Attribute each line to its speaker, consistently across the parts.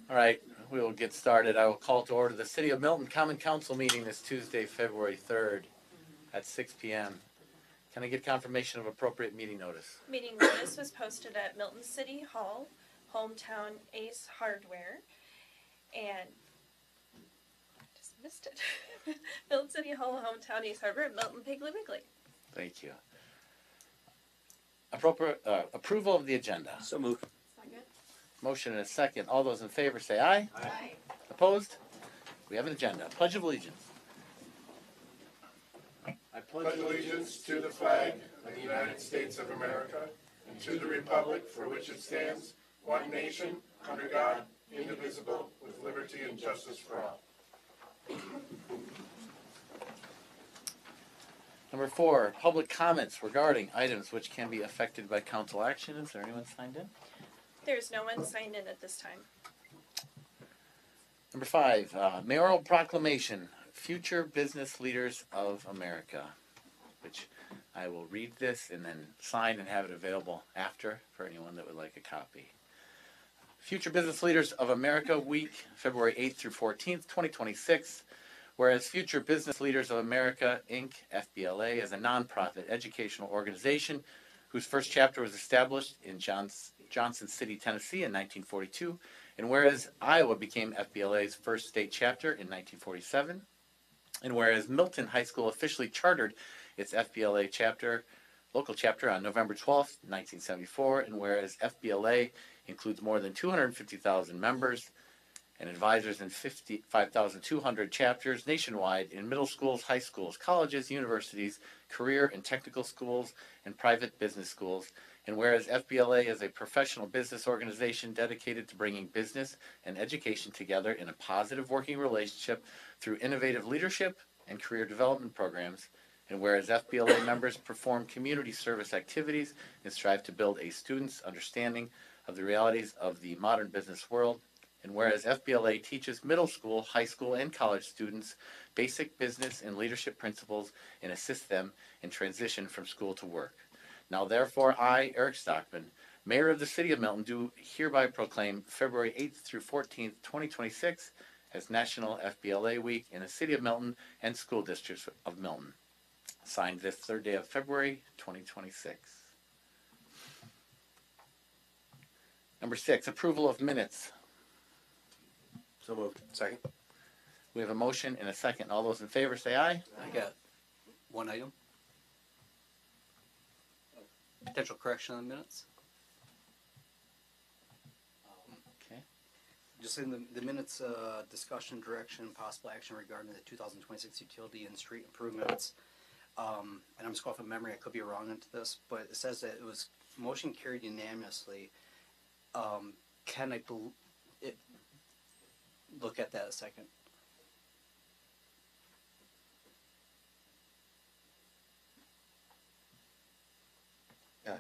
Speaker 1: All right, we will get started. I will call to order the City of Milton Common Council meeting this Tuesday, February 3rd at 6 p.m. Can I get confirmation of appropriate meeting notice?
Speaker 2: Meeting notice was posted at Milton City Hall, Hometown Ace Hardware, and I just missed it. Milton City Hall, Hometown Ace Hardware, Milton Piggly Wiggly.
Speaker 1: Thank you. Approval of the agenda.
Speaker 3: So moved.
Speaker 2: Second.
Speaker 1: Motion and a second. All those in favor say aye.
Speaker 2: Aye.
Speaker 1: Opposed? We have an agenda. Pledge of Allegiance.
Speaker 4: I pledge allegiance to the flag of the United States of America and to the republic for which it stands, one nation, under God, indivisible, with liberty and justice for all.
Speaker 1: Number 4, public comments regarding items which can be affected by council action. Is there anyone signed in?
Speaker 2: There's no one signed in at this time.
Speaker 1: Number 5, mayoral proclamation, Future Business Leaders of America, which I will read this and then sign and have it available after for anyone that would like a copy. Future Business Leaders of America Week, February 8th through 14th, 2026. Whereas Future Business Leaders of America, Inc., FBLA, is a nonprofit educational organization whose first chapter was established in Johnson City, Tennessee in 1942, and whereas Iowa became FBLA's first state chapter in 1947, and whereas Milton High School officially chartered its FBLA local chapter on November 12th, 1974, and whereas FBLA includes more than 250,000 members and advisors in 5,200 chapters nationwide in middle schools, high schools, colleges, universities, career and technical schools, and private business schools. And whereas FBLA is a professional business organization dedicated to bringing business and education together in a positive working relationship through innovative leadership and career development programs. And whereas FBLA members perform community service activities and strive to build a student's understanding of the realities of the modern business world. And whereas FBLA teaches middle school, high school, and college students basic business and leadership principles and assists them in transition from school to work. Now therefore I, Eric Stockman, Mayor of the City of Milton, do hereby proclaim February 8th through 14th, 2026 as National FBLA Week in the City of Milton and School Districts of Milton. Signed this third day of February, 2026. Number 6, approval of minutes.
Speaker 3: So moved. Second.
Speaker 1: We have a motion and a second. All those in favor say aye.
Speaker 3: I got one item. Potential correction on the minutes.
Speaker 1: Okay.
Speaker 3: Just in the minutes, discussion, direction, possible action regarding the 2026 utility and street improvements. And I'm just going from memory, I could be wrong into this, but it says that it was motion carried unanimously. Can I look at that a second?
Speaker 5: Yeah,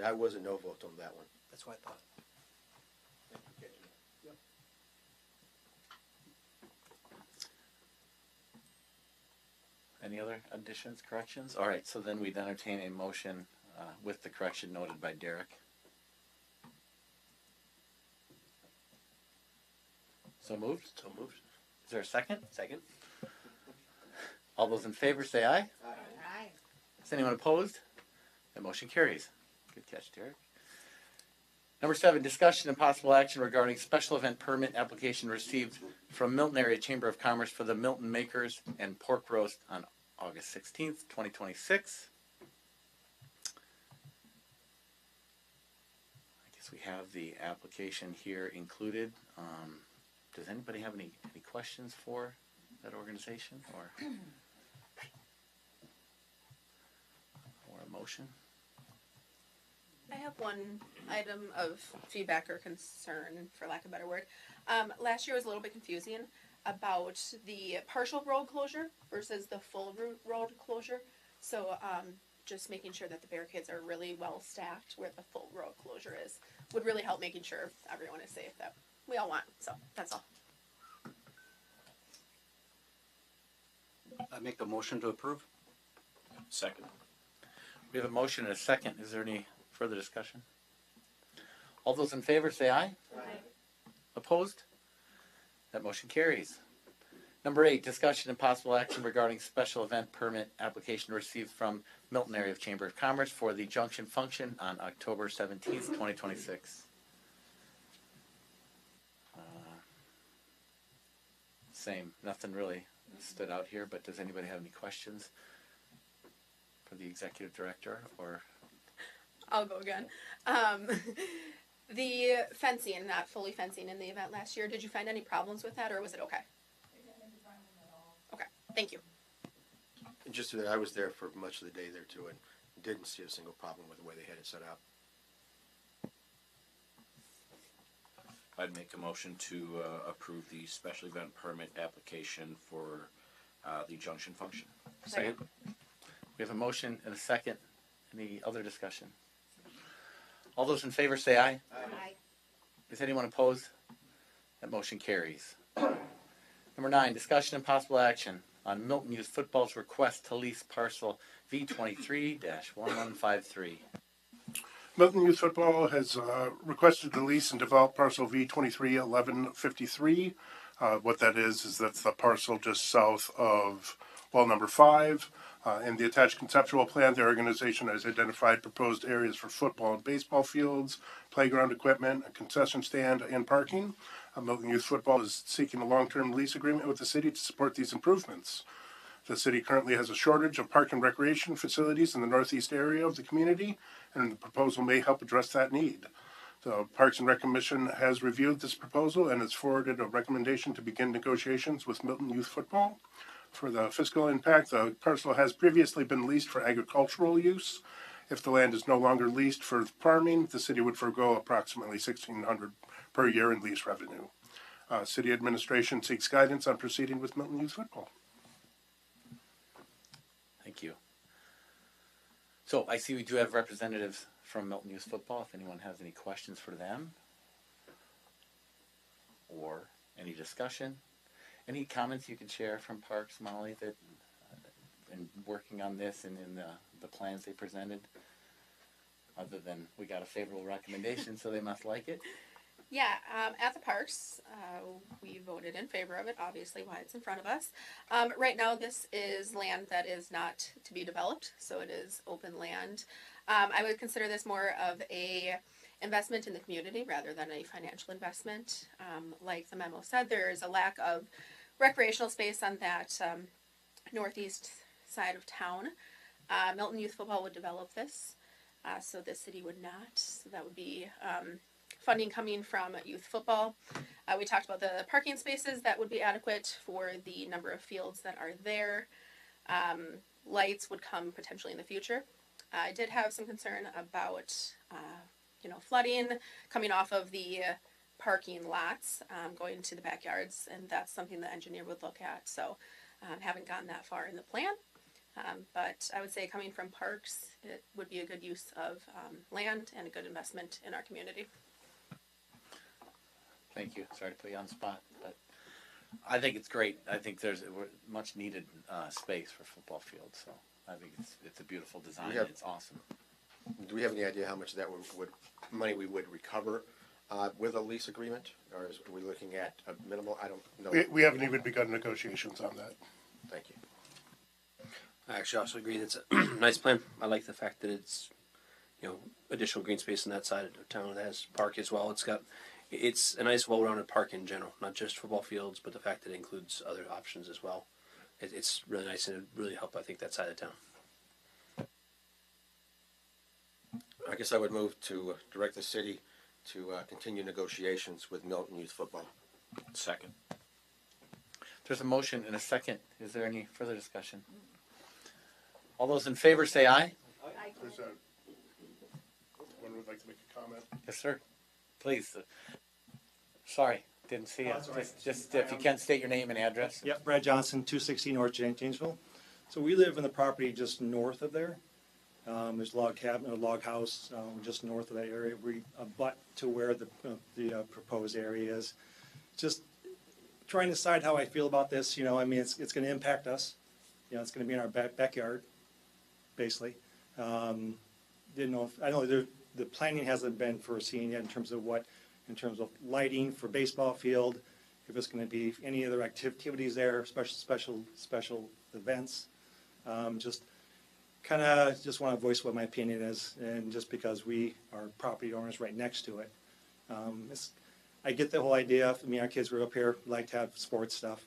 Speaker 5: I was a no vote on that one.
Speaker 3: That's what I thought.
Speaker 1: Any other additions, corrections? All right, so then we'd entertain a motion with the correction noted by Derek. So moved?
Speaker 5: So moved.
Speaker 1: Is there a second?
Speaker 3: Second.
Speaker 1: All those in favor say aye.
Speaker 2: Aye.
Speaker 1: Is anyone opposed? The motion carries. Good catch, Derek. Number 7, discussion and possible action regarding special event permit application received from Milton Area Chamber of Commerce for the Milton Makers and Pork Roast on August 16th, 2026. I guess we have the application here included. Does anybody have any questions for that organization or a motion?
Speaker 6: I have one item of feedback or concern, for lack of a better word. Last year was a little bit confusing about the partial road closure versus the full road closure. So just making sure that the barricades are really well stacked where the full road closure is would really help making sure everyone is safe that we all want. So that's all.
Speaker 3: I make a motion to approve.
Speaker 5: Second.
Speaker 1: We have a motion and a second. Is there any further discussion? All those in favor say aye.
Speaker 2: Aye.
Speaker 1: Opposed? That motion carries. Number 8, discussion and possible action regarding special event permit application received from Milton Area Chamber of Commerce for the Junction Function on October 17th, 2026. Same, nothing really stood out here, but does anybody have any questions for the executive director or?
Speaker 6: I'll go again. The fencing, not fully fencing in the event last year, did you find any problems with that or was it okay? Okay, thank you.
Speaker 5: And just so that I was there for much of the day there too and didn't see a single problem with the way they had it set up.
Speaker 7: I'd make a motion to approve the special event permit application for the Junction Function.
Speaker 6: Second.
Speaker 1: We have a motion and a second. Any other discussion? All those in favor say aye.
Speaker 6: Aye.
Speaker 1: Is anyone opposed? That motion carries. Number 9, discussion and possible action on Milton Youth Football's request to lease parcel V23-1153.
Speaker 4: Milton Youth Football has requested the lease and develop parcel V231153. What that is that's the parcel just south of well number 5. In the attached conceptual plan, the organization has identified proposed areas for football and baseball fields, playground equipment, a concession stand, and parking. Milton Youth Football is seeking a long-term lease agreement with the city to support these improvements. The city currently has a shortage of park and recreation facilities in the northeast area of the community, and the proposal may help address that need. The Parks and Rec Commission has reviewed this proposal and has forwarded a recommendation to begin negotiations with Milton Youth Football. For the fiscal impact, the parcel has previously been leased for agricultural use. If the land is no longer leased for farming, the city would forego approximately $1,600 per year in lease revenue. City administration seeks guidance on proceeding with Milton Youth Football.
Speaker 1: Thank you. So I see we do have representatives from Milton Youth Football. If anyone has any questions for them or any discussion, any comments you can share from Parks, Molly, that in working on this and in the plans they presented, other than we got a favorable recommendation, so they must like it.
Speaker 6: Yeah, at the parks, we voted in favor of it, obviously why it's in front of us. Right now, this is land that is not to be developed, so it is open land. I would consider this more of a investment in the community rather than a financial investment. Like the memo said, there is a lack of recreational space on that northeast side of town. Milton Youth Football would develop this, so the city would not. So that would be funding coming from youth football. We talked about the parking spaces that would be adequate for the number of fields that are there. Lights would come potentially in the future. I did have some concern about, flooding coming off of the parking lots, going to the backyards, and that's something the engineer would look at. So, haven't gotten that far in the plan. But I would say coming from parks, it would be a good use of land and a good investment in our community.
Speaker 1: Thank you. Sorry to put you on the spot, but I think it's great. I think there's much needed space for football fields. So I think it's a beautiful design. It's awesome.
Speaker 5: Do we have any idea how much of that would money we would recover with a lease agreement, or are we looking at a minimal? I don't know.
Speaker 4: We haven't even begun negotiations on that.
Speaker 5: Thank you.
Speaker 8: I actually also agree that's a nice plan. I like the fact that it's, additional green space on that side of town that has park as well. It's a nice, well-rounded park in general, not just football fields, but the fact that it includes other options as well. It's really nice and it really help, I think, that side of town.
Speaker 5: I guess I would move to direct the city to continue negotiations with Milton Youth Football.
Speaker 7: Second.
Speaker 1: There's a motion and a second. Is there any further discussion? All those in favor say aye.
Speaker 4: There's one would like to make a comment.
Speaker 1: Yes, sir. Please. Sorry, didn't see you.
Speaker 9: that's all right.
Speaker 1: Just if you can state your name and address.
Speaker 9: Yep, Brad Johnson, 260 North Janesville. So we live in the property just north of there. There's a log cabin, a log house just north of that area. We abut to where the proposed area is. Just trying to decide how I feel about this. It's going to impact us. It's going to be in our backyard, basically. Didn't know I know the planning hasn't been foreseen yet in terms of lighting for baseball field if it's gonna be any other activities there, special events. Just kinda just wanna voice what my opinion is, and just because we are property owners right next to it. I get the whole idea, our kids grew up here, like to have sports stuff.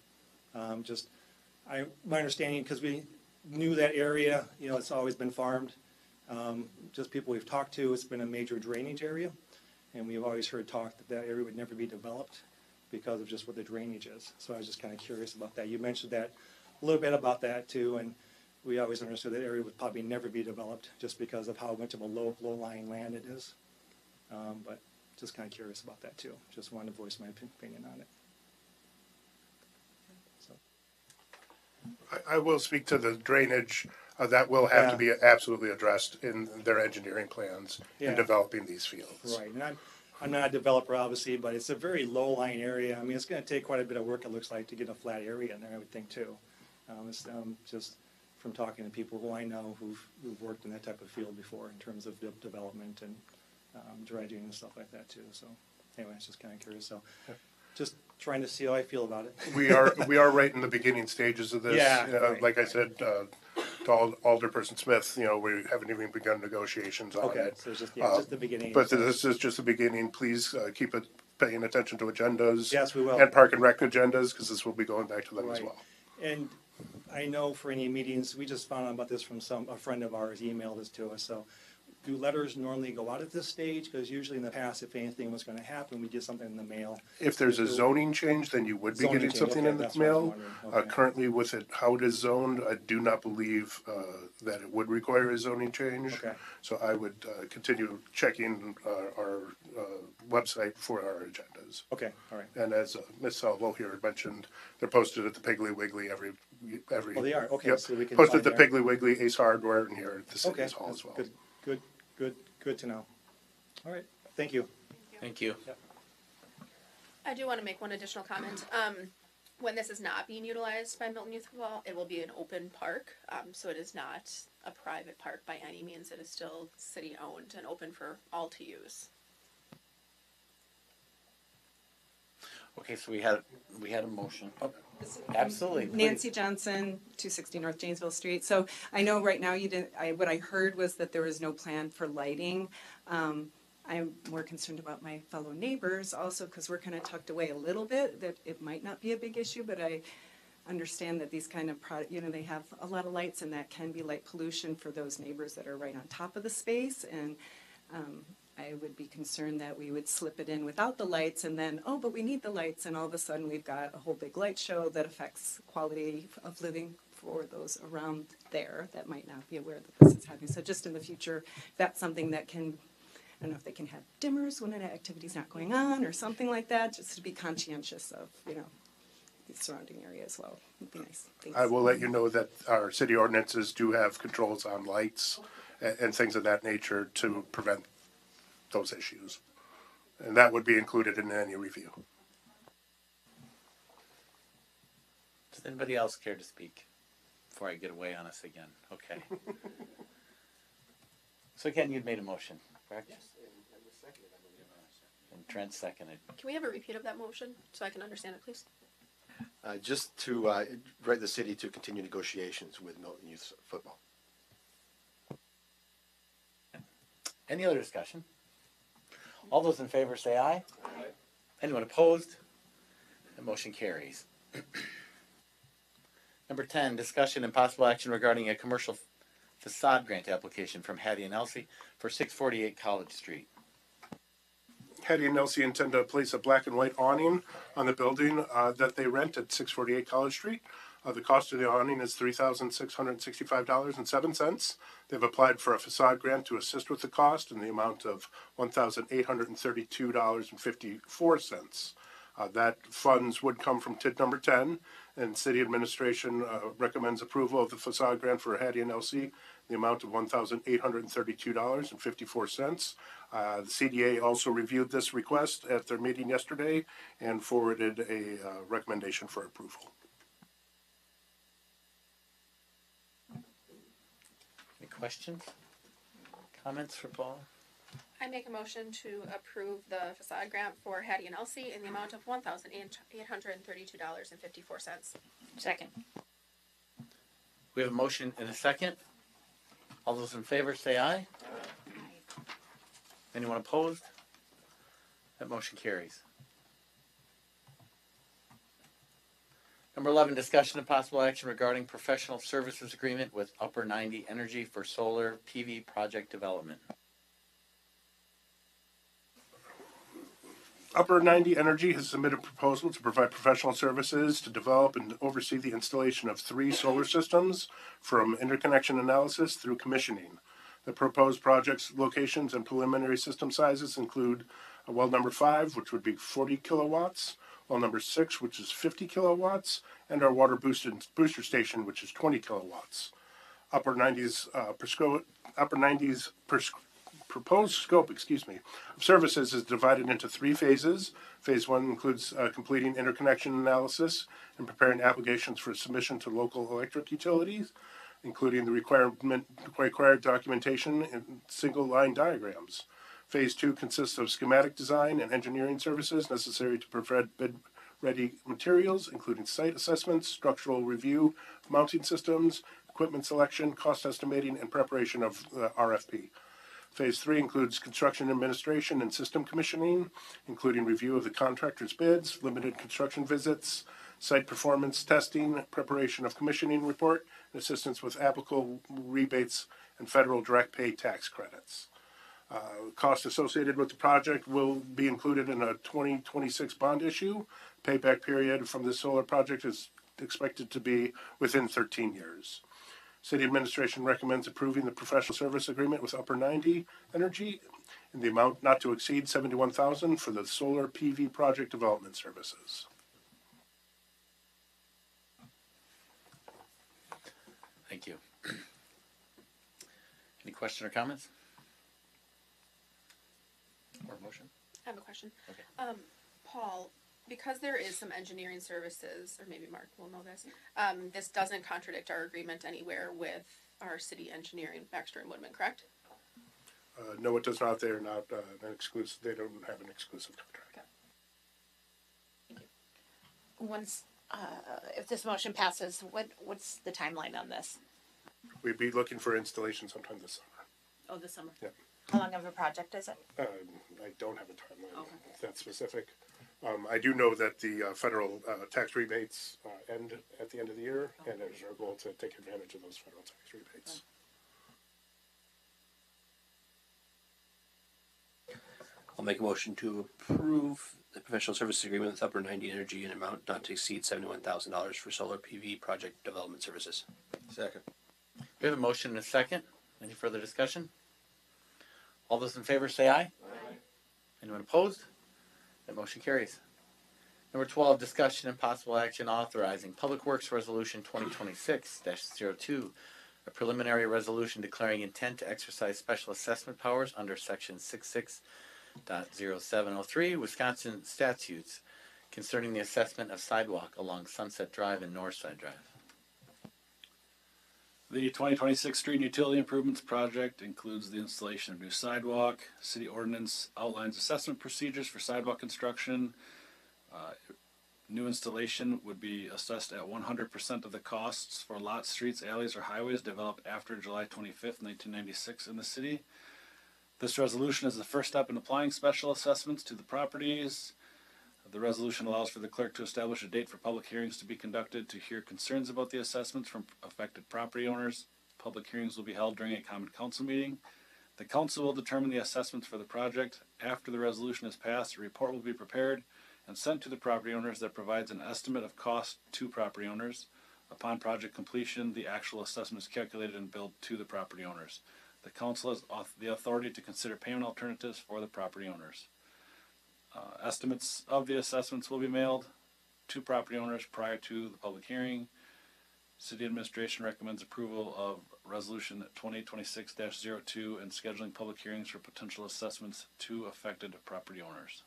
Speaker 9: My understanding, because we knew that area, it's always been farmed. Just people we've talked to, it's been a major drainage area, and we've always heard talk that area would never be developed because of just what the drainage is. So I was just kind of curious about that. You mentioned that, a little bit about that too, and we always understood that area would probably never be developed just because of how much of a low-lying land it is. But just kind of curious about that too. Just wanted to voice my opinion on it. So.
Speaker 4: I will speak to the drainage. That will have to
Speaker 9: Yeah.
Speaker 4: be absolutely addressed in their engineering plans in
Speaker 9: Yeah.
Speaker 4: developing these fields.
Speaker 9: Right, and I'm not a developer, obviously, but it's a very low-lying area. I mean, it's gonna take quite a bit of work, it looks like, to get a flat area in there, I would think, too. It's just from talking to people who I know who've worked in that type of field before in terms of development and dredging and stuff like that, too. So anyway, it's just kind of curious. So just trying to see how I feel about it.
Speaker 4: We are right in the beginning stages of this.
Speaker 9: Yeah, right,
Speaker 4: Like I said to Alderperson Smith, we haven't even begun negotiations on
Speaker 9: Okay,
Speaker 4: it.
Speaker 9: so it's just the beginning.
Speaker 4: But
Speaker 9: so-
Speaker 4: this is just the beginning. Please keep paying attention to agendas.
Speaker 9: Yes, we will.
Speaker 4: And Park and Rec agendas, because this will be going back to them as
Speaker 9: Right.
Speaker 4: well.
Speaker 9: And I know for any meetings, we just found out about this from a friend of ours emailed this to us, so do letters normally go out at this stage? Because usually in the past, if anything was gonna happen, we get something in the mail.
Speaker 4: If there's a zoning change, then you would be
Speaker 9: Zoning
Speaker 4: getting
Speaker 9: change,
Speaker 4: something
Speaker 9: okay,
Speaker 4: in the
Speaker 9: that's what I was
Speaker 4: mail.
Speaker 9: wondering, okay.
Speaker 4: Currently with it, how it is zoned, I do not believe that it would require a zoning change.
Speaker 9: Okay.
Speaker 4: So I would continue checking our website for our agendas.
Speaker 9: Okay, all right.
Speaker 4: And as Ms. Salvo here mentioned, they're posted at the Piggly Wiggly every.
Speaker 9: Oh, they are? Okay,
Speaker 4: Yep.
Speaker 9: so we can
Speaker 4: Posted at
Speaker 9: find
Speaker 4: the
Speaker 9: there.
Speaker 4: Piggly Wiggly, Ace Hardware, and here at the
Speaker 9: Okay,
Speaker 4: City's Hall
Speaker 9: that's
Speaker 4: as well.
Speaker 9: good to know. All right, thank you.
Speaker 1: Thank you.
Speaker 6: I do want to make one additional comment. When this is not being utilized by Milton Youth Football, it will be an open park. So it is not a private park by any means. It is still city owned and open for all to use.
Speaker 1: Okay, so we had a motion. Oh, absolutely. please.
Speaker 10: Nancy Johnson, 260 North Janesville Street. So I know right now what I heard was that there was no plan for lighting. I'm more concerned about my fellow neighbors also because we're kind of tucked away a little bit, that it might not be a big issue, but I understand that these kind of they have a lot of lights and that can be light pollution for those neighbors that are right on top of the space. And I would be concerned that we would slip it in without the lights and then, oh, but we need the lights, and all of a sudden we've got a whole big light show that affects quality of living for those around there that might not be aware that this is happening. So just in the future, that's something that can, I don't know if they can have dimmers when an activity's not going on or something like that, just to be conscientious of, the surrounding area as well. Would be nice. Thanks.
Speaker 4: I will let you know that our city ordinances do have controls on lights and things of that nature to prevent those issues. And that would be included in any review.
Speaker 1: Does anybody else care to speak before I get away on us again? Okay. So Ken, you'd made a motion, correct? Yes. And Trent seconded.
Speaker 6: Can we have a repeat of that motion so I can understand it, please?
Speaker 5: Just to write the city to continue negotiations with Milton Youth Football.
Speaker 1: Any other discussion? All those in favor say aye. Aye. Anyone opposed? The motion carries. Number 10, discussion and possible action regarding a commercial facade grant application from Hattie and Elsie for 648 College Street.
Speaker 4: Hattie and Elsie intend to place a black and white awning on the building that they rent at 648 College Street. The cost of the awning is $3,665.07. They've applied for a facade grant to assist with the cost in the amount of $1,832.54. That funds would come from TID number 10, and City Administration recommends approval of the facade grant for Hattie and Elsie, the amount of $1,832.54. The CDA also reviewed this request at their meeting yesterday and forwarded a recommendation for approval.
Speaker 1: Any questions? Comments for Paul?
Speaker 6: I make a motion to approve the facade grant for Hattie and Elsie in the amount of $1,832.54.
Speaker 11: Second.
Speaker 1: We have a motion and a second. All those in favor say aye. Anyone opposed? That motion carries. Number 11, discussion and possible action regarding professional services agreement with Upper 90 Energy for solar PV project development.
Speaker 4: Upper 90 Energy has submitted a proposal to provide professional services to develop and oversee the installation of 3 solar systems from interconnection analysis through commissioning. The proposed project's locations and preliminary system sizes include well number 5, which would be 40 kilowatts, well number 6, which is 50 kilowatts, and our water booster station, which is 20 kilowatts. Upper 90's proposed scope, of services is divided into 3 phases. Phase 1 includes completing interconnection analysis and preparing applications for submission to local electric utilities, including the required documentation and single line diagrams. Phase 2 consists of schematic design and engineering services necessary to provide bid-ready materials, including site assessments, structural review, mounting systems, equipment selection, cost estimating, and preparation of the RFP. Phase 3 includes construction administration and system commissioning, including review of the contractor's bids, limited construction visits, site performance testing, preparation of commissioning report, and assistance with applicable rebates and federal direct pay tax credits. Costs associated with the project will be included in a 2026 bond issue. Payback period from this solar project is expected to be within 13 years. City administration recommends approving the professional service agreement with Upper 90 Energy in the amount not to exceed $71,000 for the solar PV project development services.
Speaker 1: Thank you. Any question or comments? Or motion?
Speaker 6: I have a question.
Speaker 1: Okay.
Speaker 6: Paul, because there is some engineering services, or maybe Mark will know this, this doesn't contradict our agreement anywhere with our city engineering, Baxter and Woodman, correct?
Speaker 4: No, it does not. They're not an exclusive. They don't have an exclusive contract.
Speaker 11: Once, if this motion passes, what's the timeline on this?
Speaker 4: We'd be looking for installation sometime this summer.
Speaker 11: Oh, this summer.
Speaker 4: Yeah.
Speaker 11: How long of a project is it?
Speaker 4: I don't have a timeline that specific. I do know that the federal tax rebates end at the end of the year, and it is our goal to take advantage of those federal tax rebates.
Speaker 8: I'll make a motion to approve the professional services agreement with Upper 90 Energy in an amount not to exceed $71,000 for solar PV project development services.
Speaker 5: Second.
Speaker 1: We have a motion and a second. Any further discussion? All those in favor say aye. Aye. Anyone opposed? That motion carries. Number 12, discussion and possible action authorizing Public Works Resolution 2026-02, a preliminary resolution declaring intent to exercise special assessment powers under Section 66.0703 Wisconsin statutes concerning the assessment of sidewalk along Sunset Drive and Northside Drive.
Speaker 12: The 2026 street utility improvements project includes the installation of new sidewalk. City ordinance outlines assessment procedures for sidewalk construction. New installation would be assessed at 100% of the costs for lots, streets, alleys, or highways developed after July 25th, 1996 in the city. This resolution is the first step in applying special assessments to the properties. The resolution allows for the clerk to establish a date for public hearings to be conducted to hear concerns about the assessments from affected property owners. Public hearings will be held during a common council meeting. The council will determine the assessments for the project. After the resolution is passed, a report will be prepared and sent to the property owners that provides an estimate of cost to property owners. Upon project completion, the actual assessment is calculated and billed to the property owners. The council has the authority to consider payment alternatives for the property owners. Estimates of the assessments will be mailed to property owners prior to the public hearing. City administration recommends approval of resolution 2026-02 and scheduling public hearings for potential assessments to affected property owners.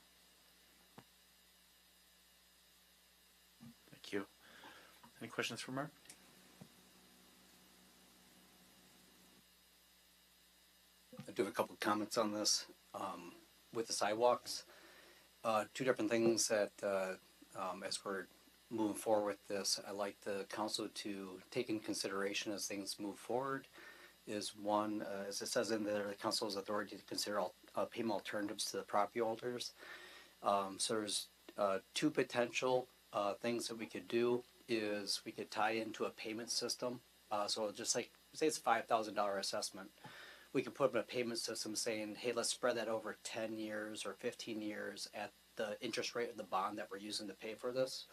Speaker 1: Thank you. Any questions for Mark?
Speaker 3: I do have a couple of comments on this. with the sidewalks. Two different things that, as we're moving forward with this, I'd like the council to take in consideration as things move forward. Is one, as it says in there, the council's authority to consider payment alternatives to the property holders. So there's two potential things that we could do. Is we could tie into a payment system. So just like, say it's $5,000 assessment, we could put in a payment system saying, hey, let's spread that over 10 years or 15 years at the interest rate of the bond that we're using to pay for this.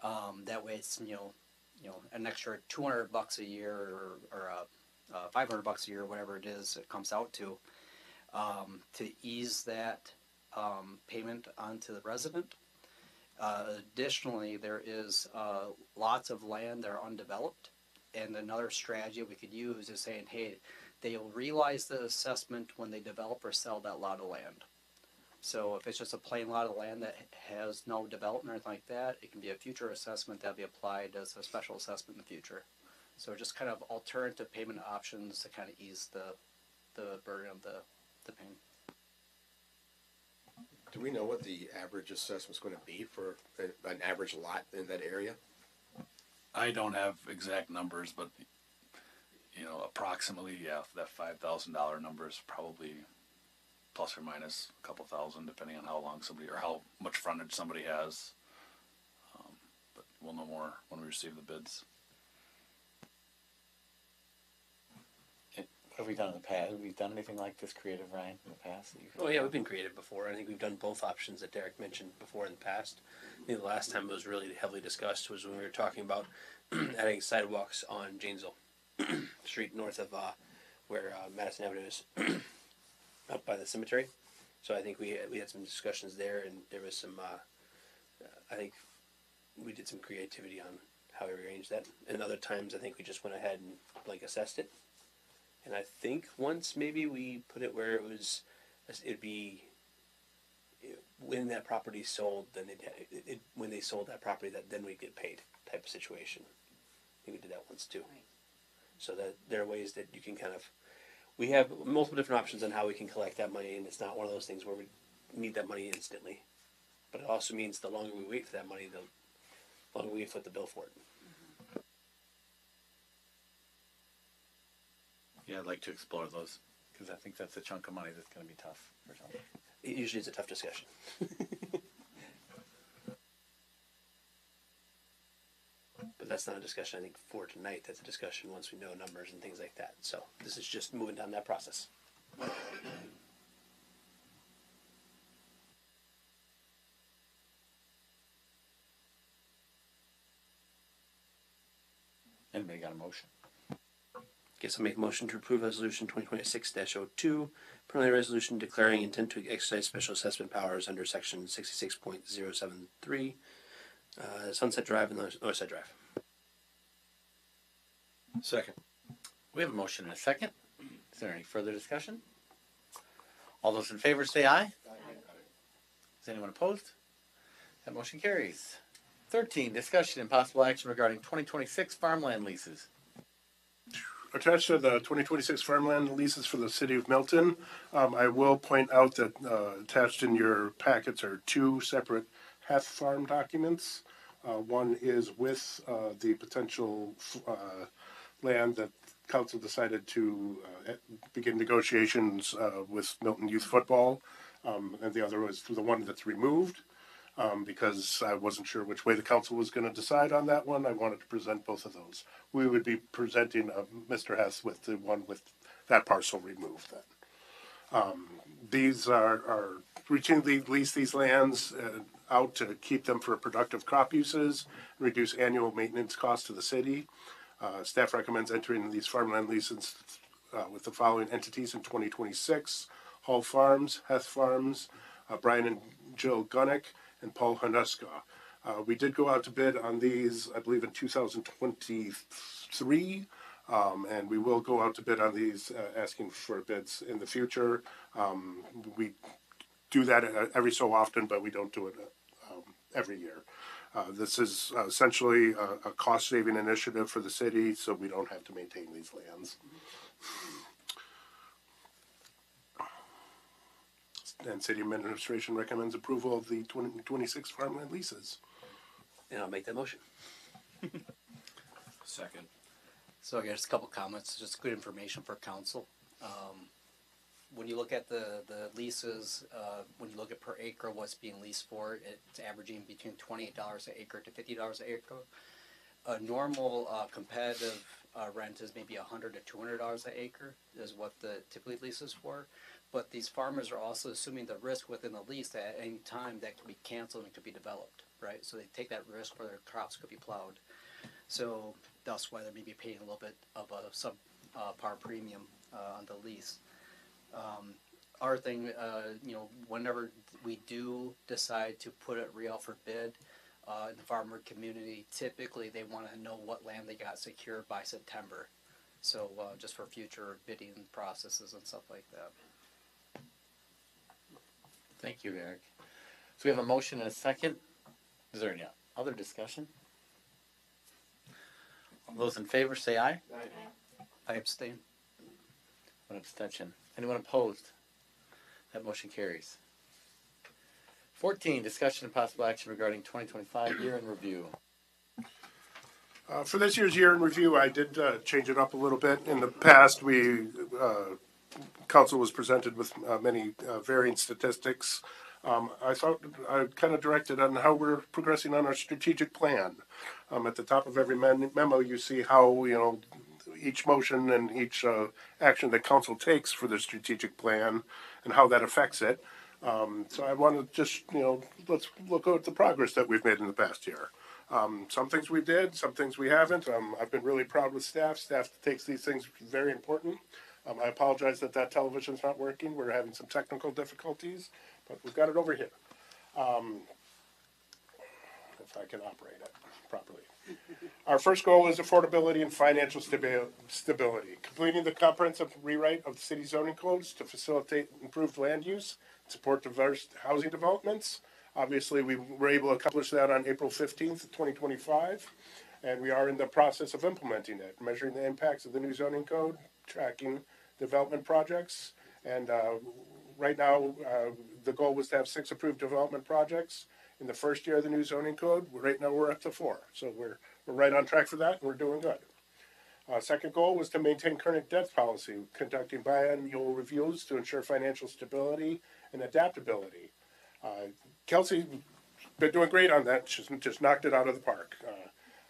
Speaker 3: That way it's, an extra $200 a year or $500 a year, whatever it is it comes out to ease that payment onto the resident. Additionally, there is lots of land that are undeveloped, and another strategy we could use is saying, hey, they'll realize the assessment when they develop or sell that lot of land. So if it's just a plain lot of land that has no development or anything like that, it can be a future assessment that'll be applied as a special assessment in the future. So just kind of alternative payment options to kind of ease the burden of the payment.
Speaker 5: Do we know what the average assessment's going to be for an average lot in that area?
Speaker 12: I don't have exact numbers, but approximately, yeah, that $5,000 number is probably plus or minus a couple thousand, depending on how long somebody or how much frontage somebody has. But we'll know more when we receive the bids.
Speaker 1: What have we done in the past? Have we done anything like this creative, Ryan, in the past?
Speaker 8: Oh yeah, we've been creative before. I think we've done both options that Derek mentioned before in the past. I think the last time it was really heavily discussed was when we were talking about adding sidewalks on Janesville Street north of where Madison Avenue is, up by the cemetery. So I think we had some discussions there, and there was some. I think we did some creativity on how we arranged that. And other times, I think we just went ahead and assessed it. And I think once maybe we put it where it'd be when that property sold, then when they sold that property, then we'd get paid type of situation. I think we did that once too. Right. So that there are ways that you can we have multiple different options on how we can collect that money, and it's not one of those things where we need that money instantly. But it also means the longer we wait for that money, the longer we foot the bill for it.
Speaker 1: Yeah, I'd like to explore those because I think that's a chunk of money that's going to be tough for some.
Speaker 8: It usually is a tough discussion. But that's not a discussion, I think, for tonight. That's a discussion once we know numbers and things like that. So this is just moving down that process.
Speaker 1: Anybody got a motion?
Speaker 8: Guess I'll make a motion to approve resolution 2026-02, preliminary resolution declaring intent to exercise special assessment powers under section 66.073, Sunset Drive and Northside Drive.
Speaker 5: Second.
Speaker 1: We have a motion and a second. Is there any further discussion? All those in favor say aye. Aye. Is anyone opposed? That motion carries. 13, discussion and possible action regarding 2026 farmland leases.
Speaker 4: Attached to the 2026 farmland leases for the city of Milton, I will point out that attached in your packets are two separate Heth Farm documents. One is with the potential land that council decided to begin negotiations with Milton Youth Football, and the other was the one that's removed. Because I wasn't sure which way the council was going to decide on that one. I wanted to present both of those. We would be presenting Mr. Hess with the one with that parcel removed then. These are routinely lease these lands out to keep them for productive crop uses, reduce annual maintenance costs to the city. Staff recommends entering these farmland leases with the following entities in 2026: Hall Farms, Heth Farms, Brian and Jill Gunnick, and Paul Hanuska. We did go out to bid on these, I believe, in 2023, and we will go out to bid on these, asking for bids in the future. We do that every so often, but we don't do it every year. This is essentially a cost-saving initiative for the city, so we don't have to maintain these lands. And city administration recommends approval of the 2026 farmland leases.
Speaker 8: And I'll make that motion.
Speaker 7: Second.
Speaker 3: So I guess a couple comments, just good information for council. When you look at the leases, when you look at per acre, what's being leased for, it's averaging between $28 an acre to $50 an acre. A normal competitive rent is maybe $100 to $200 an acre is what the typically leases for. But these farmers are also assuming the risk within the lease that at any time that can be canceled and could be developed, right? So they take that risk where their crops could be plowed. So that's why they may be paying a little bit of a subpar premium on the lease. Our thing, whenever we do decide to put it re-out for bid, in the farmer community, typically they want to know what land they got secured by September. So just for future bidding processes and stuff like that.
Speaker 1: Thank you, Eric. So we have a motion and a second. Is there any other discussion? All those in favor say aye.
Speaker 3: I abstain.
Speaker 1: One abstention. Anyone opposed? That motion carries. 14, discussion and possible action regarding 2025 year in review.
Speaker 4: For this year's year in review, I did change it up a little bit. In the past, council was presented with many varying statistics. I thought I kind of directed on how we're progressing on our strategic plan. At the top of every memo, you see how, each motion and each action that council takes for the strategic plan and how that affects it. So I want to just, let's look at the progress that we've made in the past year. Some things we did, some things we haven't. I've been really proud with staff. Staff takes these things very important. I apologize that television's not working. We're having some technical difficulties, but we've got it over here. If I can operate it properly. Our first goal is affordability and financial stability. Completing the comprehensive rewrite of the city zoning codes to facilitate improved land use, support diverse housing developments. Obviously, we were able to accomplish that on April 15th, 2025, and we are in the process of implementing it, measuring the impacts of the new zoning code, tracking development projects, and right now, the goal was to have 6 approved development projects in the first year of the new zoning code. Right now, we're up to 4, so we're right on track for that, and we're doing good. Second goal was to maintain current debt policy, conducting biannual reviews to ensure financial stability and adaptability. Kelsey's been doing great on that. She's just knocked it out of the park.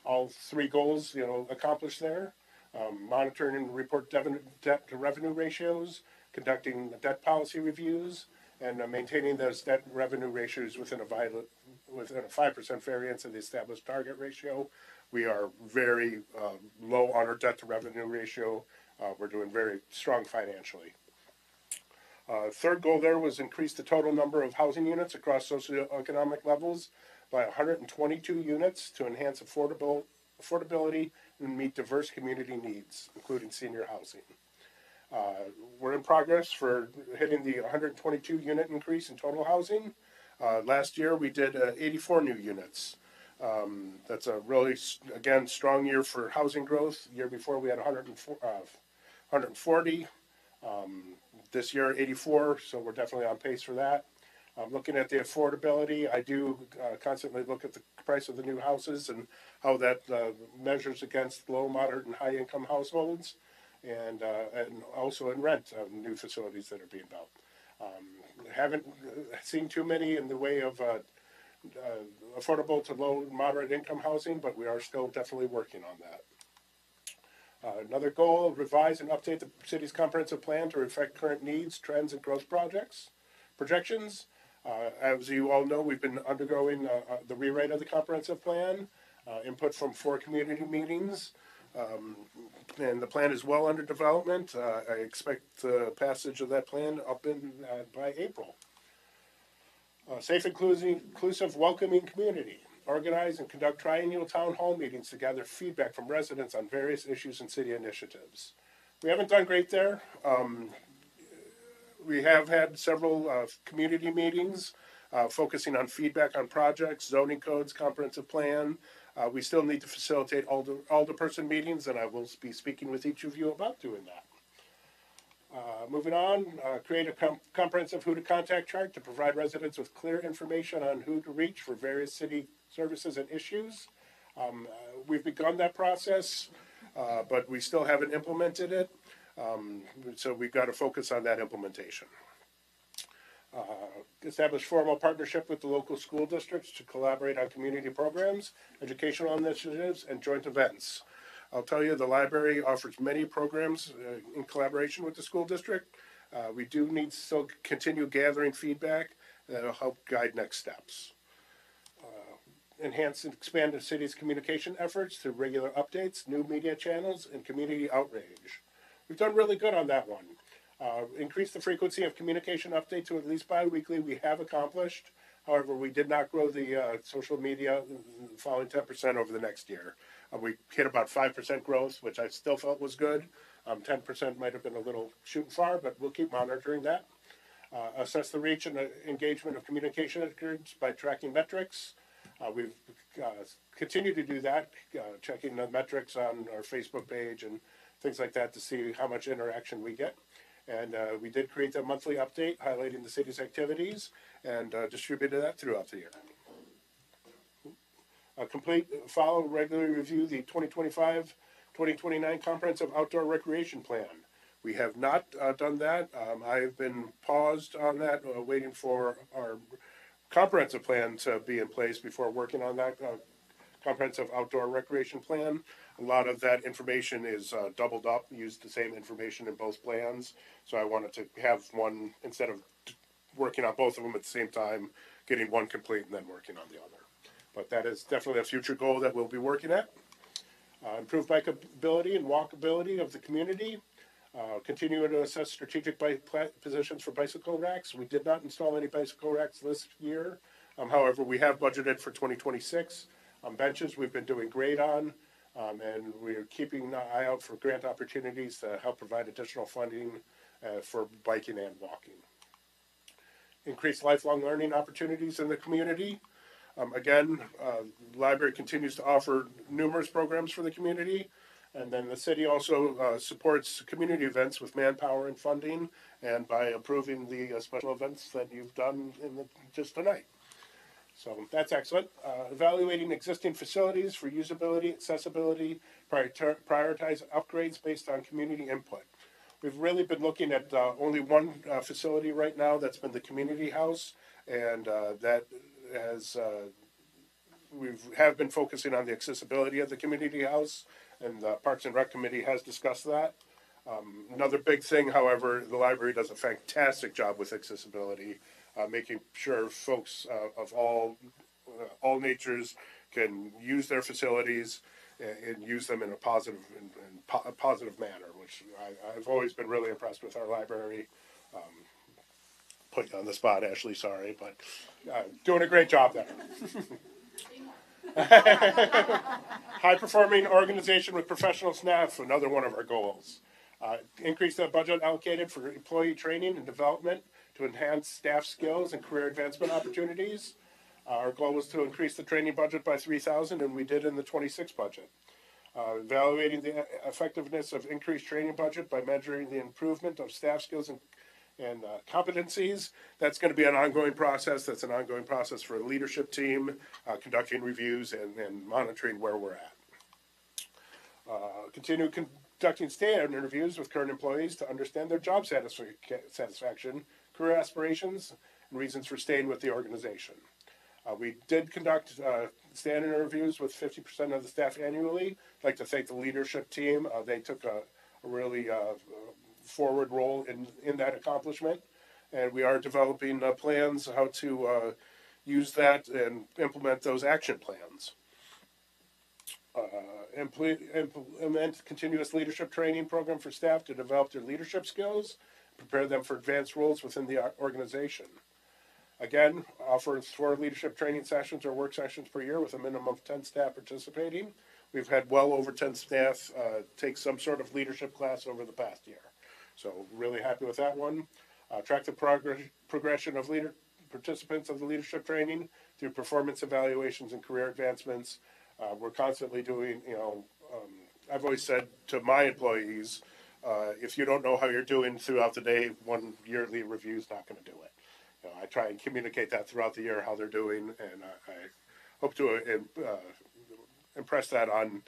Speaker 4: All 3 goals, accomplished there. Monitoring and report debt to revenue ratios, conducting debt policy reviews, and maintaining those debt revenue ratios within a 5% variance of the established target ratio. We are very low on our debt to revenue ratio. We're doing very strong financially. Third goal there was increase the total number of housing units across socioeconomic levels by 122 units to enhance affordability and meet diverse community needs, including senior housing. We're in progress for hitting the 122 unit increase in total housing. Last year we did 84 new units. That's a really, again, strong year for housing growth. The year before we had 140. This year 84, so we're definitely on pace for that. Looking at the affordability, I do constantly look at the price of the new houses and how that measures against low, moderate, and high income households, and also in rent new facilities that are being built. Haven't seen too many in the way of affordable to low, moderate income housing, but we are still definitely working on that. Another goal, revise and update the city's comprehensive plan to reflect current needs, trends, and growth projections. As you all know, we've been undergoing the rewrite of the comprehensive plan, input from 4 community meetings, and the plan is well under development. I expect the passage of that plan up by April. Safe, inclusive, welcoming community. Organize and conduct triennial town hall meetings to gather feedback from residents on various issues and city initiatives. We haven't done great there. We have had several community meetings focusing on feedback on projects, zoning codes, comprehensive plan. We still need to facilitate alderperson meetings, and I will be speaking with each of you about doing that. Moving on, create a comprehensive who to contact chart to provide residents with clear information on who to reach for various city services and issues. We've begun that process, but we still haven't implemented it. So we've got to focus on that implementation. Establish formal partnership with the local school districts to collaborate on community programs, educational initiatives, and joint events. I'll tell you, the library offers many programs in collaboration with the school district. We do need to still continue gathering feedback that will help guide next steps. Enhance and expand the city's communication efforts through regular updates, new media channels, and community outreach. We've done really good on that one. Increase the frequency of communication update to at least bi-weekly we have accomplished. However, we did not grow the social media following 10% over the next year. We hit about 5% growth, which I still felt was good. 10% might have been a little shooting far, but we'll keep monitoring that. Assess the reach and engagement of communication efforts by tracking metrics. We've continued to do that, checking the metrics on our Facebook page and things like that to see how much interaction we get. And we did create a monthly update highlighting the city's activities and distributed that throughout the year. Follow, regularly review the 2025-2029 Comprehensive Outdoor Recreation Plan. We have not done that. I've been paused on that, waiting for our comprehensive plan to be in place before working on that comprehensive outdoor recreation plan. A lot of that information is doubled up, used the same information in both plans. So I wanted to have one, instead of working on both of them at the same time, getting one complete and then working on the other. But that is definitely a future goal that we'll be working at. Improve bikeability and walkability of the community. Continue to assess strategic positions for bicycle racks. We did not install any bicycle racks this year. However, we have budgeted for 2026. Benches we've been doing great on, and we're keeping an eye out for grant opportunities to help provide additional funding for biking and walking. Increase lifelong learning opportunities in the community. The library continues to offer numerous programs for the community. And then the city also supports community events with manpower and funding, and by approving the special events that you've done just tonight. So that's excellent. Evaluating existing facilities for usability, accessibility, prioritize upgrades based on community input. We've really been looking at only one facility right now. That's been the community house, and that has we have been focusing on the accessibility of the community house, and the Parks and Rec Committee has discussed that. Another big thing, however, the library does a fantastic job with accessibility, making sure folks of all natures can use their facilities and use them in a positive manner, which I've always been really impressed with our library. Put you on the spot, Ashley, sorry, but doing a great job there. High-performing organization with professional staff, another one of our goals. Increase the budget allocated for employee training and development to enhance staff skills and career advancement opportunities. Our goal was to increase the training budget by $3,000, and we did in the 26 budget. Evaluating the effectiveness of increased training budget by measuring the improvement of staff skills and competencies. That's going to be an ongoing process. That's an ongoing process for a leadership team, conducting reviews and monitoring where we're at. Continue conducting stand interviews with current employees to understand their job satisfaction, career aspirations, and reasons for staying with the organization. We did conduct stand interviews with 50% of the staff annually. I'd like to thank the leadership team. They took a really forward role in that accomplishment, and we are developing plans how to use that and implement those action plans. Implement continuous leadership training program for staff to develop their leadership skills, prepare them for advanced roles within the organization. Again, offer 4 leadership training sessions or work sessions per year with a minimum of 10 staff participating. We've had well over 10 staff take some sort of leadership class over the past year. So really happy with that one. Track the progression of participants of the leadership training through performance evaluations and career advancements. We're constantly doing, I've always said to my employees, If you don't know how you're doing throughout the day, one yearly review is not going to do it. I try and communicate that throughout the year, how they're doing, and I hope to impress that on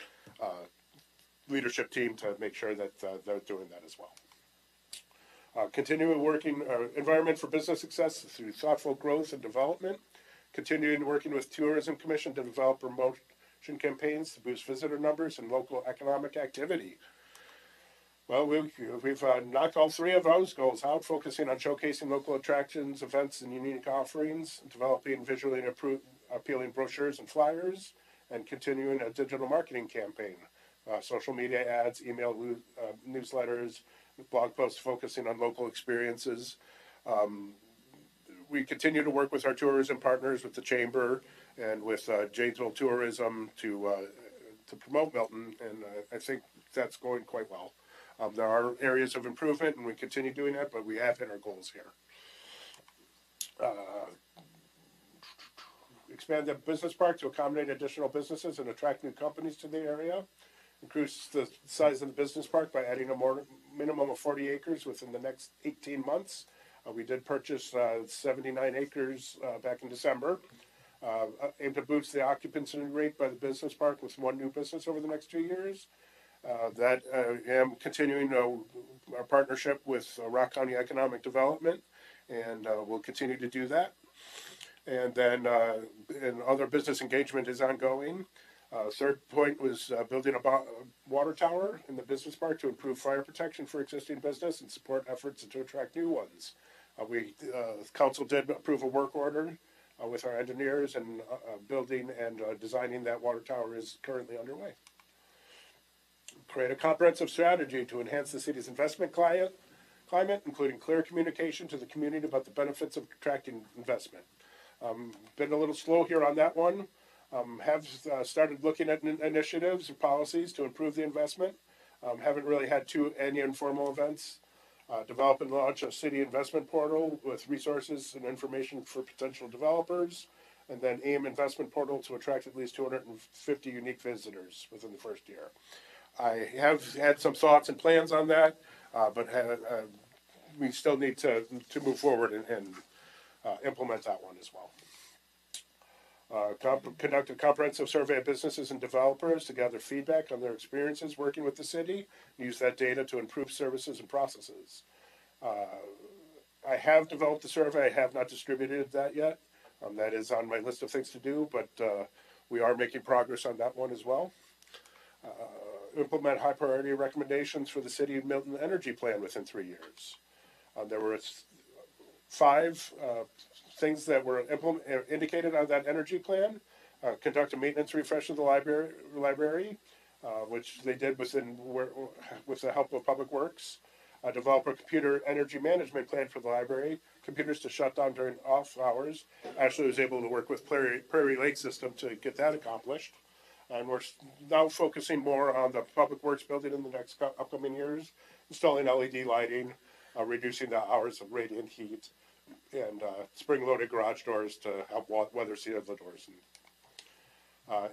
Speaker 4: leadership team to make sure that they're doing that as well. Continuing working environment for business success through thoughtful growth and development. Continuing working with Tourism Commission to develop promotion campaigns to boost visitor numbers and local economic activity. Well, we've knocked all three of those goals out, focusing on showcasing local attractions, events, and unique offerings, developing visually appealing brochures and flyers, and continuing a digital marketing campaign, social media ads, email newsletters, blog posts focusing on local experiences. We continue to work with our tourism partners, with the Chamber and with Janesville Tourism to promote Milton, and I think that's going quite well. There are areas of improvement, and we continue doing that, but we have hit our goals here. Expand the business park to accommodate additional businesses and attract new companies to the area. Increase the size of the business park by adding a minimum of 40 acres within the next 18 months. We did purchase 79 acres back in December. Aim to boost the occupancy rate by the business park with one new business over the next 2 years. Am continuing our partnership with Rock County Economic Development, and we'll continue to do that. And then and other business engagement is ongoing. Third point was building a water tower in the business park to improve fire protection for existing business and support efforts to attract new ones. Council did approve a work order with our engineers, and building and designing that water tower is currently underway. Create a comprehensive strategy to enhance the city's investment climate, including clear communication to the community about the benefits of attracting investment. Been a little slow here on that one. Have started looking at initiatives or policies to improve the investment. Haven't really had any informal events. Develop and launch a city investment portal with resources and information for potential developers. And then AIM investment portal to attract at least 250 unique visitors within the first year. I have had some thoughts and plans on that, but we still need to move forward and implement that one as well. Conduct a comprehensive survey of businesses and developers to gather feedback on their experiences working with the city. Use that data to improve services and processes. I have developed the survey. I have not distributed that yet. That is on my list of things to do, but we are making progress on that one as well. Implement high priority recommendations for the City of Milton Energy Plan within 3 years. There were 5 things that were indicated on that energy plan. Conduct a maintenance refresh of the library, which they did with the help of Public Works. Develop a computer energy management plan for the library, computers to shut down during off hours. Ashley was able to work with Prairie Lake System to get that accomplished. And we're now focusing more on the Public Works building in the next upcoming years, installing LED lighting, reducing the hours of radiant heat, and spring-loaded garage doors to help weather seal the doors.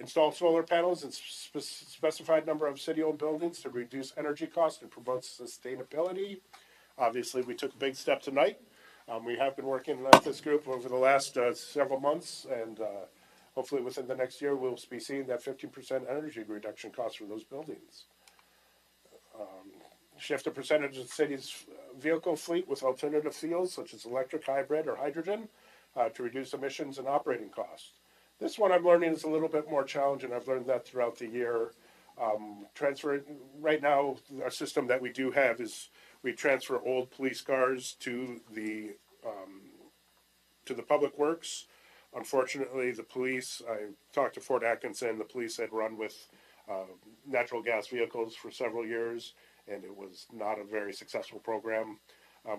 Speaker 4: Install solar panels in specified number of city-owned buildings to reduce energy costs and promote sustainability. Obviously, we took a big step tonight. We have been working with this group over the last several months, and hopefully within the next year, we'll be seeing that 15% energy reduction cost for those buildings. Shift a percentage of the city's vehicle fleet with alternative fuels, such as electric, hybrid, or hydrogen, to reduce emissions and operating costs. This one I'm learning is a little bit more challenging. I've learned that throughout the year. Right now, our system that we do have is we transfer old police cars to the Public Works. Unfortunately, the police, I talked to Fort Atkinson, the police had run with natural gas vehicles for several years, and it was not a very successful program.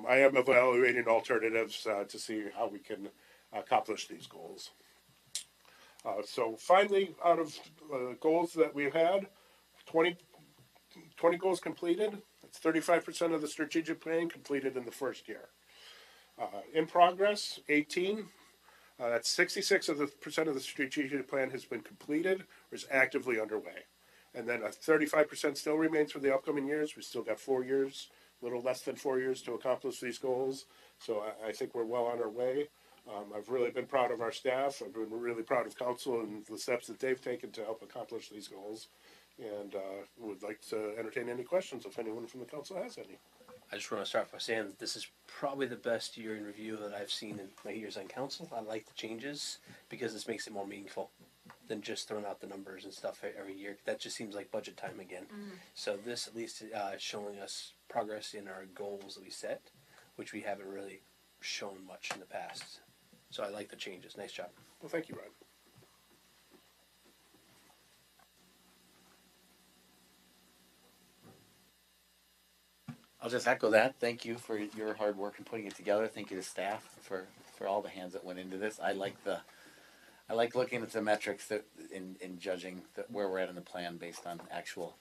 Speaker 4: I am evaluating alternatives to see how we can accomplish these goals. So finally, out of goals that we've had, 20 goals completed. It's 35% of the strategic plan completed in the first year. In progress, 18. That's 66% of the strategic plan has been completed or is actively underway. And then 35% still remains for the upcoming years. We still got 4 years, a little less than 4 years to accomplish these goals. So I think we're well on our way. I've really been proud of our staff. I've been really proud of council and the steps that they've taken to help accomplish these goals. And would like to entertain any questions if anyone from the council has any.
Speaker 8: I just want to start by saying that this is probably the best year in review that I've seen in my years on council. I like the changes because this makes it more meaningful than just throwing out the numbers and stuff every year. That just seems like budget time again. So this at least is showing us progress in our goals that we set, which we haven't really shown much in the past. So I like the changes. Nice job.
Speaker 4: Well, thank you, Ryan.
Speaker 1: I'll just echo that. Thank you for your hard work in putting it together. Thank you to staff for all the hands that went into this. I like looking at the metrics that in judging where we're at in the plan based on actual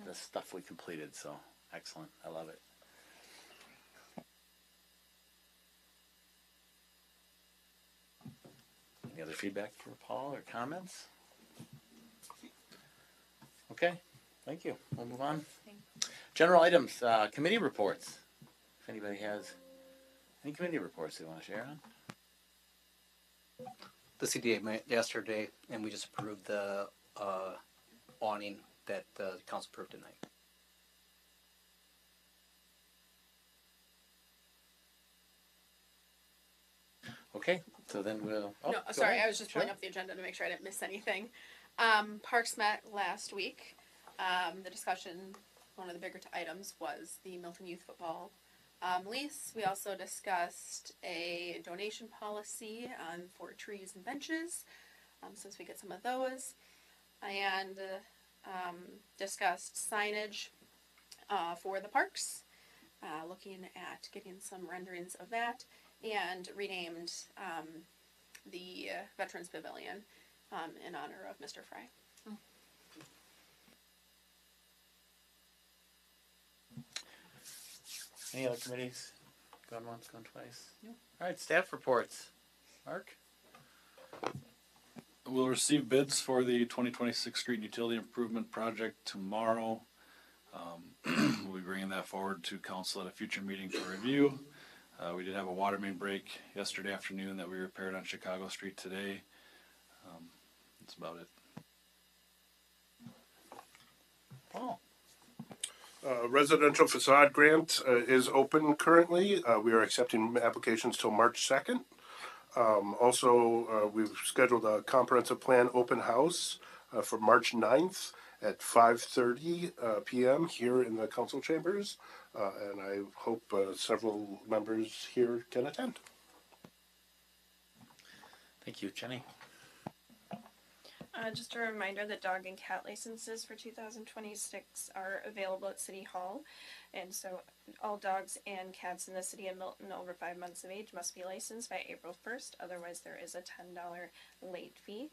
Speaker 1: the stuff we completed. So excellent. I love it. Any other feedback for Paul or comments? Okay, thank you. We'll move on. General items, committee reports. If anybody has any committee reports they want to share on.
Speaker 3: The CDA met yesterday, and we just approved the awning that the council approved tonight.
Speaker 1: Okay, so then we'll. Oh,
Speaker 6: No,
Speaker 1: go
Speaker 6: sorry,
Speaker 1: ahead.
Speaker 6: I was just pulling
Speaker 1: Sure.
Speaker 6: up the agenda to make sure I didn't miss anything. Parks met last week. The discussion, one of the bigger items was the Milton Youth Football lease. We also discussed a donation policy for trees and benches, since we get some of those, and discussed signage for the parks, looking at getting some renderings of that, and renamed the Veterans Pavilion in honor of Mr. Fry.
Speaker 1: Any other committees? Going once, going twice? No. All right, staff reports. Mark?
Speaker 12: We'll receive bids for the 2026 street and utility improvement project tomorrow. We'll be bringing that forward to council at a future meeting for review. We did have a water main break yesterday afternoon that we repaired on Chicago Street today. That's about it.
Speaker 1: Paul?
Speaker 4: Residential facade grant is open currently. We are accepting applications till March 2nd. Also, we've scheduled a comprehensive plan open house for March 9th at 5:30 p.m. here in the council chambers. And I hope several members here can attend.
Speaker 1: Thank you. Jenny?
Speaker 2: Just a reminder that dog and cat licenses for 2026 are available at City Hall. And so all dogs and cats in the city of Milton over 5 months of age must be licensed by April 1st. Otherwise, there is a $10 late fee.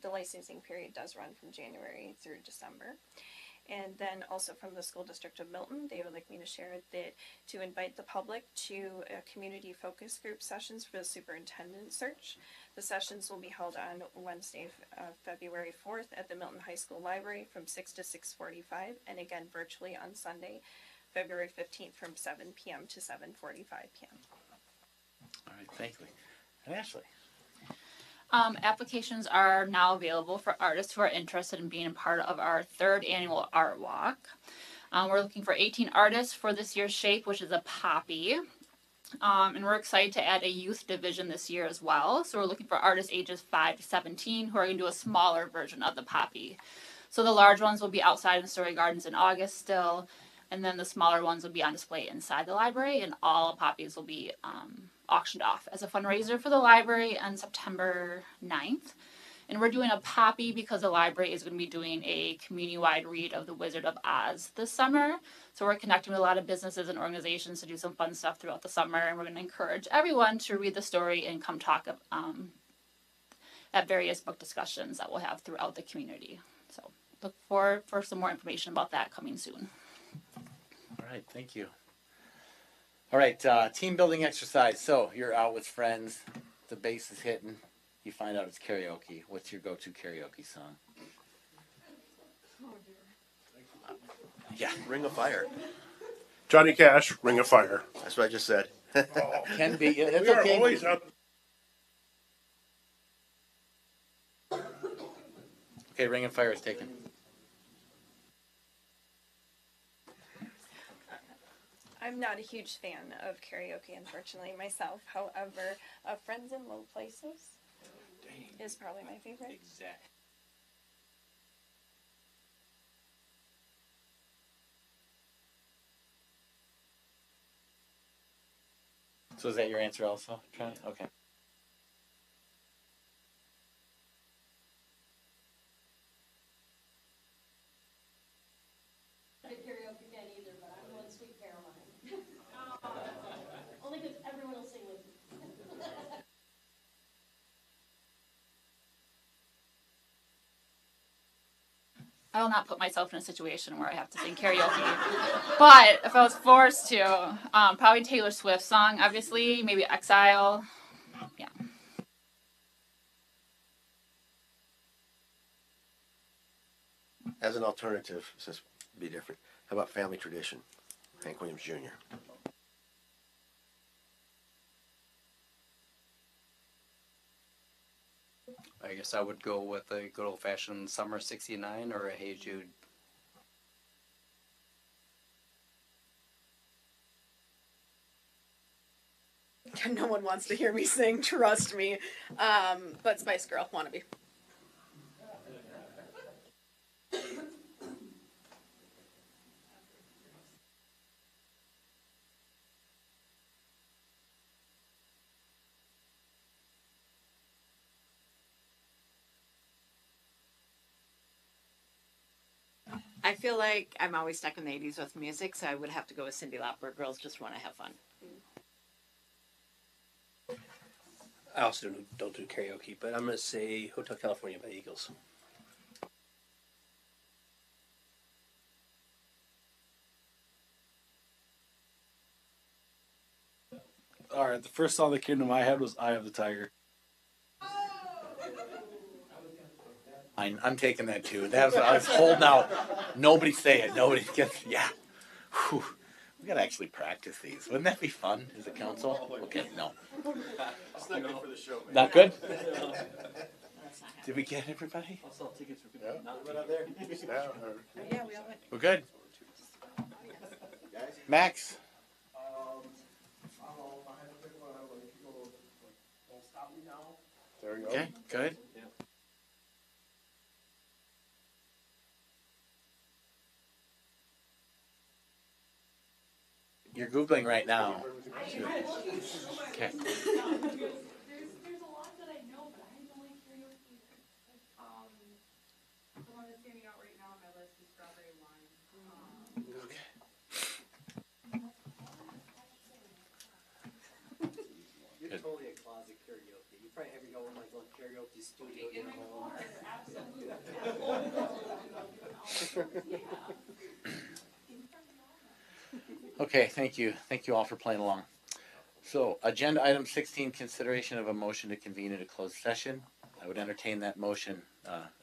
Speaker 2: The licensing period does run from January through December. And then also from the school district of Milton, they would like me to share that to invite the public to community focus group sessions for the superintendent search. The sessions will be held on Wednesday, February 4th at the Milton High School Library from 6 to 6:45, and again virtually on Sunday, February 15th from 7 p.m. to 7:45 p.m.
Speaker 1: All right, thank you. And Ashley?
Speaker 13: Applications are now available for artists who are interested in being a part of our 3rd annual art walk. We're looking for 18 artists for this year's shape, which is a poppy. And we're excited to add a youth division this year as well. So we're looking for artists ages 5 to 17 who are going to do a smaller version of the poppy. So the large ones will be outside in the Story Gardens in August still. And then the smaller ones will be on display inside the library. And all poppies will be auctioned off as a fundraiser for the library on September 9th. And we're doing a poppy because the library is going to be doing a community-wide read of The Wizard of Oz this summer. So we're connecting with a lot of businesses and organizations to do some fun stuff throughout the summer. And we're going to encourage everyone to read the story and come talk at various book discussions that we'll have throughout the community. So look for some more information about that coming soon.
Speaker 1: All right, thank you. All right, team building exercise. So you're out with friends, the bass is hitting, you find out it's karaoke. What's your go-to karaoke song? Yeah,
Speaker 5: Ring of Fire.
Speaker 4: Johnny Cash, Ring of Fire.
Speaker 5: That's what I just said.
Speaker 1: can be. It's
Speaker 4: We are
Speaker 1: okay.
Speaker 4: always up.
Speaker 1: Okay, Ring of Fire is taken.
Speaker 2: I'm not a huge fan of karaoke, unfortunately, myself. However, Friends in Low Places is probably my favorite.
Speaker 1: Exactly. So is that your answer also, Trent? Okay.
Speaker 14: Karaoke fan either, but I'm going Sweet Caroline. Only because everyone will sing with me.
Speaker 13: I will not put myself in a situation where I have to sing karaoke. But if I was forced to, probably Taylor Swift song, obviously, maybe Exile. Yeah.
Speaker 5: As an alternative, since it'd be different, how about Family Tradition? Hank Williams Jr.
Speaker 3: I guess I would go with a good old fashioned Summer '69 or a Hey Jude.
Speaker 6: No one wants to hear me sing, trust me. But Spice Girl, Wannabe.
Speaker 11: I feel like I'm always stuck in the 80s with music, so I would have to go with Cyndi Lauper. Girls just want to have fun.
Speaker 8: I also don't do karaoke, but I'm going to say Hotel California by Eagles.
Speaker 12: All right, the first song that came to my head was "Eye of the Tiger."
Speaker 1: I'm taking that too. That was, I was holding out. Nobody say it. Nobody gets. Yeah. Whew. We gotta actually practice these. Wouldn't that be fun as a council? Okay, no.
Speaker 5: It's not good for the show, man.
Speaker 1: Not good? Did we get everybody?
Speaker 8: I'll sell tickets for people
Speaker 5: Yeah.
Speaker 8: not
Speaker 5: Right out there.
Speaker 11: Yeah, we all went.
Speaker 1: We're good. Max.
Speaker 5: There we go.
Speaker 1: Okay, good. You're Googling right now. Okay.
Speaker 14: There's a lot that I know, but I don't like karaoke either. The one that's standing out right now on my list is Strawberry Wine.
Speaker 3: You're totally a closet karaoke. You probably have your own like little karaoke studio in your home.
Speaker 1: Okay, thank you. Thank you all for playing along. So, agenda item 16, consideration of a motion to convene at a closed session. I would entertain that motion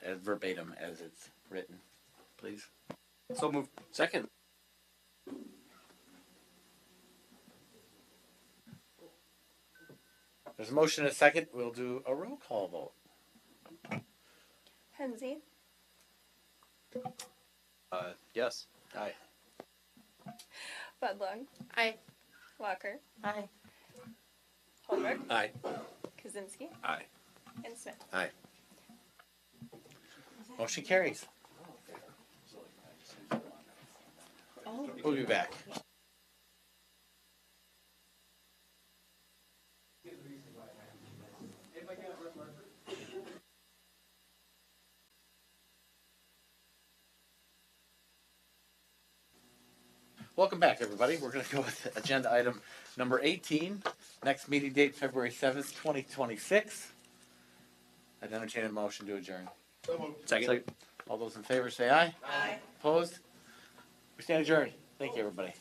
Speaker 1: as verbatim as it's written, please.
Speaker 3: So moved.
Speaker 8: Second.
Speaker 1: There's a motion and a second. We'll do a roll call vote.
Speaker 2: Hensy,
Speaker 3: Yes.
Speaker 1: Aye.
Speaker 2: Budlung,
Speaker 6: Aye.
Speaker 2: Walker,
Speaker 11: Hi.
Speaker 2: Holbrook,
Speaker 8: Aye.
Speaker 2: Kaczynski,
Speaker 12: Aye.
Speaker 2: and Smith.
Speaker 5: Aye.
Speaker 1: Motion carries. We'll be back. Welcome back, everybody. We're going to go with agenda item number 18. Next meeting date, February 7th, 2026. I'd entertain a motion to adjourn.
Speaker 8: Second.
Speaker 1: All those in favor say aye. Aye. Opposed? We stand adjourned. Thank you, everybody.